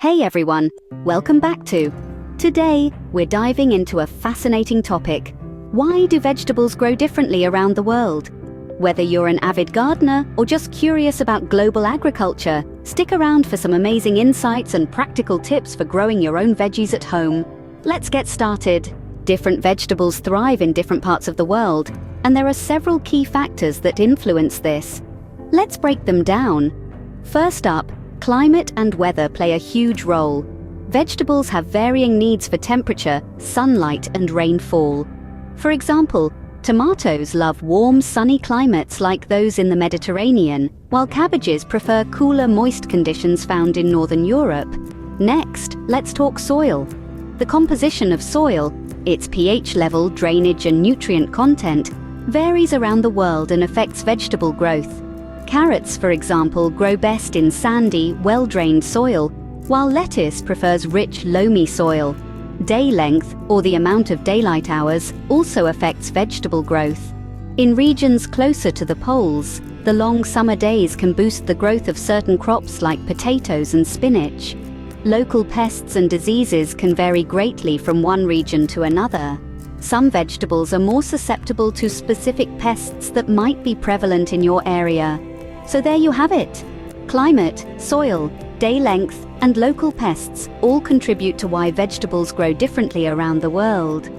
Hey everyone, welcome back to. Today, we're diving into a fascinating topic. Why do vegetables grow differently around the world? Whether you're an avid gardener or just curious about global agriculture, stick around for some amazing insights and practical tips for growing your own veggies at home. Let's get started. Different vegetables thrive in different parts of the world, and there are several key factors that influence this. Let's break them down. First up, climate and weather play a huge role. Vegetables have varying needs for temperature, sunlight, and rainfall. For example, tomatoes love warm, sunny climates like those in the Mediterranean, while cabbages prefer cooler, moist conditions found in Northern Europe. Next, let's talk soil. The composition of soil, its pH level, drainage, and nutrient content, varies around the world and affects vegetable growth. Carrots, for example, grow best in sandy, well-drained soil, while lettuce prefers rich, loamy soil. Day length, or the amount of daylight hours, also affects vegetable growth. In regions closer to the poles, the long summer days can boost the growth of certain crops like potatoes and spinach. Local pests and diseases can vary greatly from one region to another. Some vegetables are more susceptible to specific pests that might be prevalent in your area. So there you have it. Climate, soil, day length, and local pests all contribute to why vegetables grow differently around the world.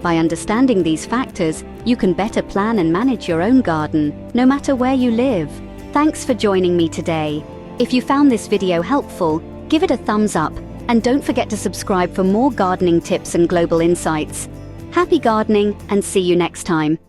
By understanding these factors, you can better plan and manage your own garden, no matter where you live. Thanks for joining me today. If you found this video helpful, give it a thumbs up, and don't forget to subscribe for more gardening tips and global insights. Happy gardening, and see you next time.